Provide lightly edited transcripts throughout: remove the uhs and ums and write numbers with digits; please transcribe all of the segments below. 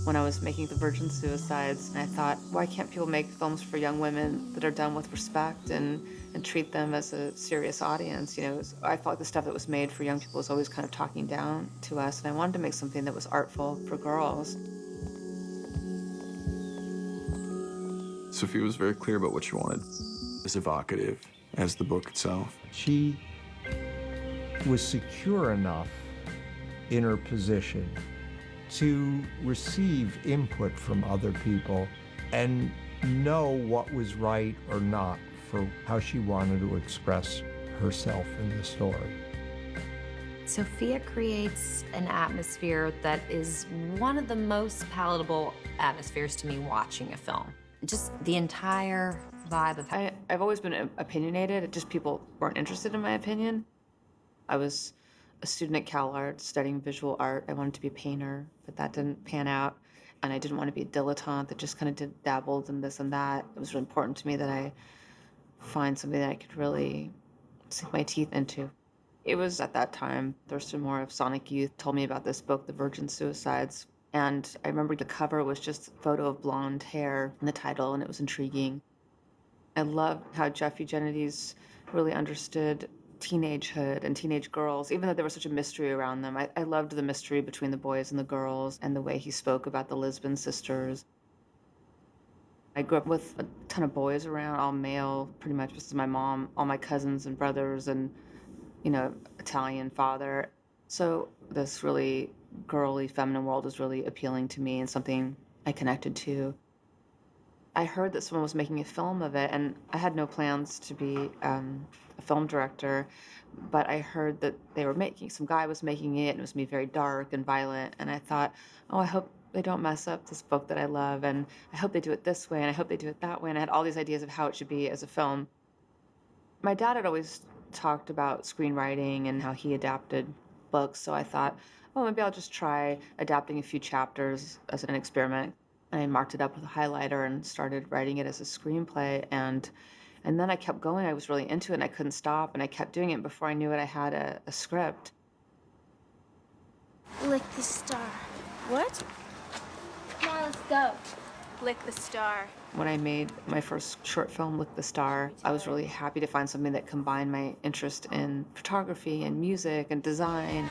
when I was making The Virgin Suicides, and I thought, why can't people make films for young women that are done with respect and treat them as a serious audience? I felt like the stuff that was made for young people was always kind of talking down to us, and I wanted to make something that was artful for girls. Sofia was very clear about what she wanted. As evocative as the book itself. She was secure enough in her position to receive input from other people and know what was right or not for how she wanted to express herself in the story. Sofia creates an atmosphere that is one of the most palatable atmospheres to me watching a film. Just the entire vibe of I've always been opinionated, just people weren't interested in my opinion. I was a student at CalArts studying visual art. I wanted to be a painter, but that didn't pan out. And I didn't want to be a dilettante that just kind of dabbled in this and that. It was really important to me that I find something that I could really sink my teeth into. It was at that time, Thurston Moore of Sonic Youth told me about this book, The Virgin Suicides. And I remember the cover was just a photo of blonde hair in the title, and it was intriguing. I loved how Jeff Eugenides really understood teenagehood and teenage girls, even though there was such a mystery around them. I loved the mystery between the boys and the girls and the way he spoke about the Lisbon sisters. I grew up with a ton of boys around, all male, pretty much just my mom, all my cousins and brothers and, Italian father. So this really girly, feminine world was really appealing to me and something I connected to. I heard that someone was making a film of it, and I had no plans to be a film director, but I heard that some guy was making it, and it was going to be very dark and violent, and I thought, oh, I hope they don't mess up this book that I love, and I hope they do it this way, and I hope they do it that way, and I had all these ideas of how it should be as a film. My dad had always talked about screenwriting and how he adapted books, so I thought, oh, maybe I'll just try adapting a few chapters as an experiment. I marked it up with a highlighter and started writing it as a screenplay. And then I kept going. I was really into it, and I couldn't stop. And I kept doing it. Before I knew it, I had a script. Lick the star. What? Come on, let's go. Lick the star. When I made my first short film, Lick the Star, I was really happy to find something that combined my interest in photography and music and design.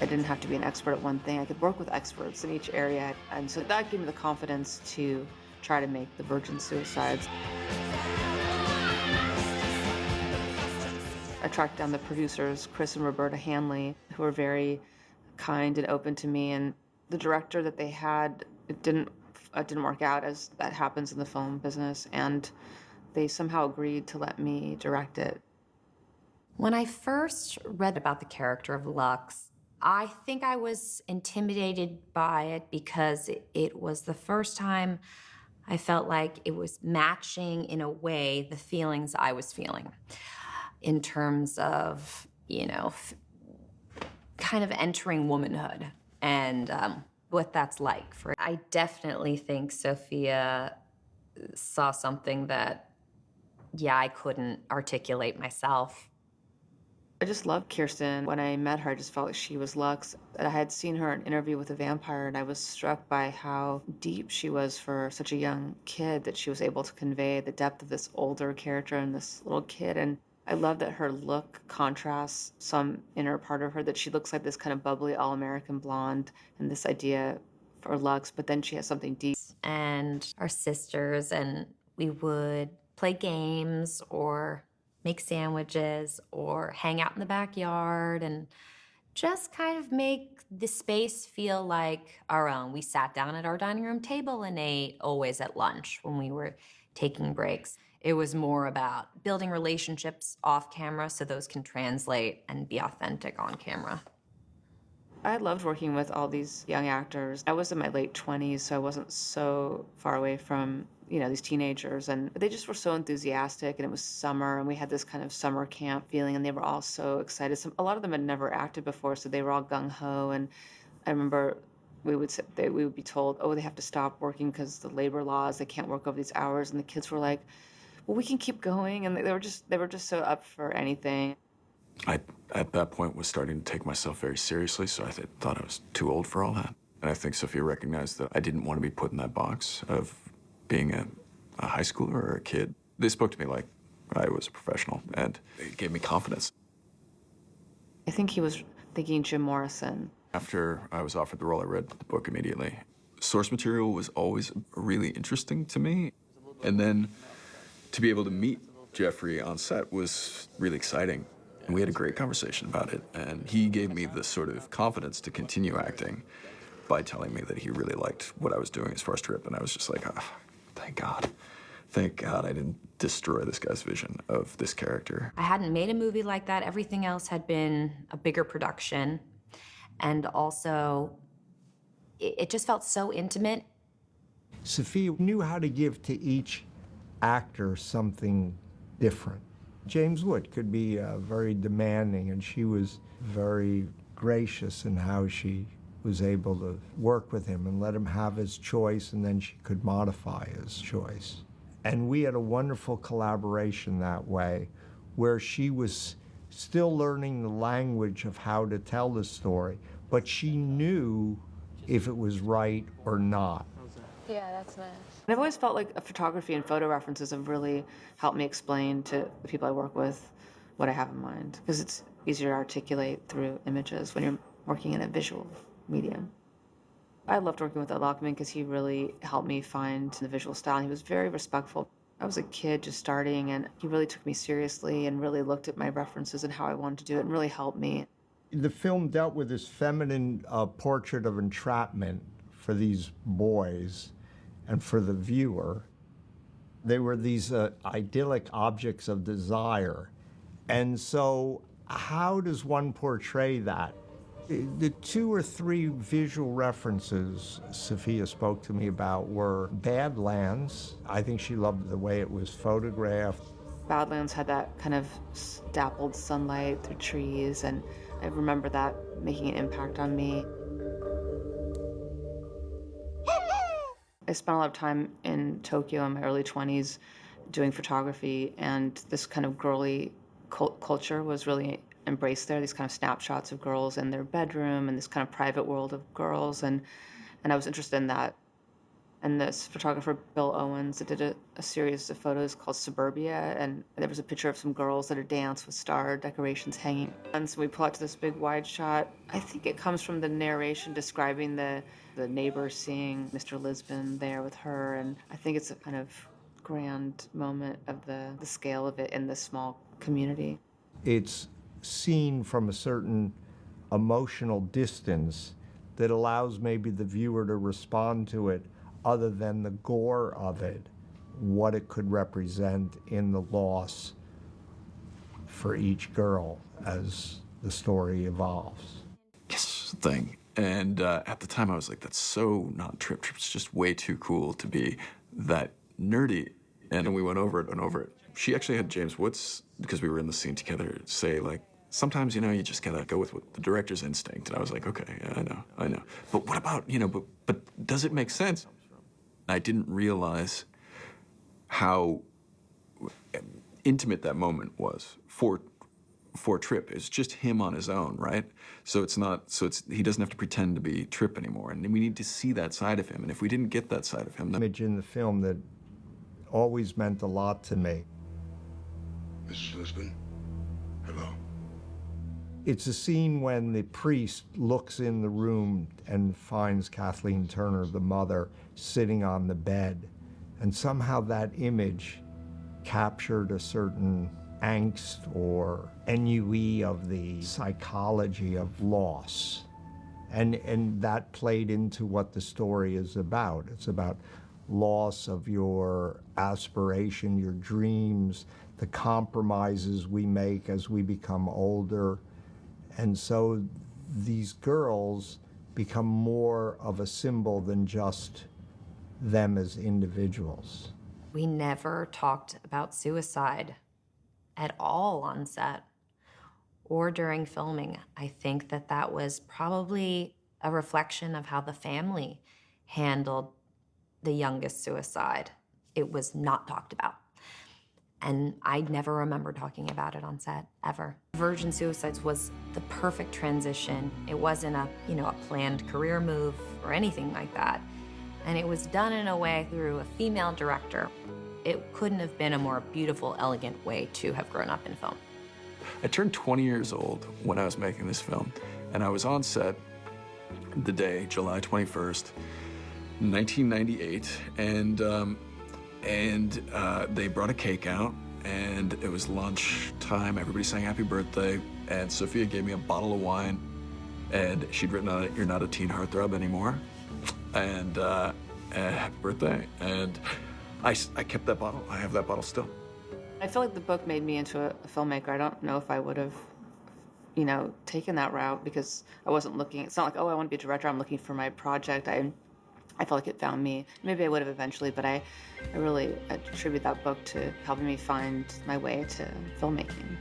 I didn't have to be an expert at one thing. I could work with experts in each area. And so that gave me the confidence to try to make The Virgin Suicides. I tracked down the producers, Chris and Roberta Hanley, who were very kind and open to me. And the director that they had, it didn't work out, as that happens in the film business. And they somehow agreed to let me direct it. When I first read about the character of Lux, I think I was intimidated by it because it was the first time I felt like it was matching, in a way, the feelings I was feeling in terms of, kind of entering womanhood and what that's like. I definitely think Sofia saw something that, I couldn't articulate myself. I just loved Kirsten. When I met her, I just felt like she was Lux. I had seen her in Interview with a Vampire, and I was struck by how deep she was for such a young kid, that she was able to convey the depth of this older character and this little kid. And I love that her look contrasts some inner part of her, that she looks like this kind of bubbly all-American blonde and this idea for Lux, but then she has something deep. And our sisters, and we would play games or make sandwiches or hang out in the backyard and just kind of make the space feel like our own. We sat down at our dining room table and ate, always at lunch when we were taking breaks. It was more about building relationships off camera so those can translate and be authentic on camera. I loved working with all these young actors. I was in my late 20s, so I wasn't so far away from, these teenagers. And they just were so enthusiastic, and it was summer, and we had this kind of summer camp feeling, and they were all so excited. A lot of them had never acted before, so they were all gung-ho. And I remember we would be told, oh, they have to stop working because the labor laws, they can't work over these hours. And the kids were like, well, we can keep going. And they were just so up for anything. I, at that point, was starting to take myself very seriously, so I thought I was too old for all that. And I think Sofia recognized that I didn't want to be put in that box of being a high schooler or a kid. They spoke to me like I was a professional, and it gave me confidence. I think he was thinking Jim Morrison. After I was offered the role, I read the book immediately. Source material was always really interesting to me. And then to be able to meet Jeffrey on set was really exciting. And we had a great conversation about it. And he gave me the sort of confidence to continue acting by telling me that he really liked what I was doing as far as Trip. And I was just like, oh, thank God. Thank God I didn't destroy this guy's vision of this character. I hadn't made a movie like that. Everything else had been a bigger production. And also, it just felt so intimate. Sofia knew how to give to each actor something different. James Wood could be very demanding, and she was very gracious in how she was able to work with him and let him have his choice, and then she could modify his choice. And we had a wonderful collaboration that way, where she was still learning the language of how to tell the story, but she knew if it was right or not. Yeah, that's nice. And I've always felt like photography and photo references have really helped me explain to the people I work with what I have in mind, because it's easier to articulate through images when you're working in a visual medium. I loved working with Ed Lachman because he really helped me find the visual style. He was very respectful. I was a kid just starting, and he really took me seriously and really looked at my references and how I wanted to do it and really helped me. The film dealt with this feminine portrait of entrapment for these boys and for the viewer. They were these idyllic objects of desire. And so how does one portray that? The 2 or 3 visual references Sofia spoke to me about were Badlands. I think she loved the way it was photographed. Badlands had that kind of dappled sunlight through trees, and I remember that making an impact on me. I spent a lot of time in Tokyo in my early 20s doing photography, and this kind of girly culture was really embraced there, these kind of snapshots of girls in their bedroom and this kind of private world of girls, and I was interested in that. And this photographer, Bill Owens, did a series of photos called Suburbia, and there was a picture of some girls at a dance with star decorations hanging. And so we pull out to this big wide shot. I think it comes from the narration describing the neighbor seeing Mr. Lisbon there with her, and I think it's a kind of grand moment of the scale of it in this small community. It's seen from a certain emotional distance that allows maybe the viewer to respond to it other than the gore of it, what it could represent in the loss for each girl as the story evolves. Yes, thing. And at the time, I was like, that's so not Trip. Trip's just way too cool to be that nerdy. And we went over it and over it. She actually had James Woods, because we were in the scene together, say, like, sometimes, you know, you just gotta go with what the director's instinct. And I was like, okay, yeah, I know. But what about, you know, but does it make sense? I didn't realize how intimate that moment was for Trip. It's just him on his own, right? So he doesn't have to pretend to be Trip anymore. And we need to see that side of him. And if we didn't get that side of him, then... Image in the film that always meant a lot to me. Mrs. Lisbon, hello. It's a scene when the priest looks in the room and finds Kathleen Turner, the mother, sitting on the bed. And somehow that image captured a certain angst or ennui of the psychology of loss. And that played into what the story is about. It's about loss of your aspiration, your dreams, the compromises we make as we become older. And so these girls become more of a symbol than just them as individuals. We never talked about suicide at all on set or during filming. I think that was probably a reflection of how the family handled the youngest suicide. It was not talked about. And I never remember talking about it on set, ever. Virgin Suicides was the perfect transition. It wasn't a planned career move or anything like that. And it was done in a way through a female director. It couldn't have been a more beautiful, elegant way to have grown up in film. I turned 20 years old when I was making this film, and I was on set the day, July 21st, 1998, and they brought a cake out, and it was lunch time. Everybody sang happy birthday, and Sofia gave me a bottle of wine, and she'd written on it, "You're not a teen heartthrob anymore," and happy birthday. And I kept that bottle. I have that bottle still. I feel like the book made me into a filmmaker. I don't know if I would have, taken that route, because I wasn't looking. It's not like, oh, I want to be a director. I'm looking for my project. I felt like it found me. Maybe I would have eventually, but I really attribute that book to helping me find my way to filmmaking.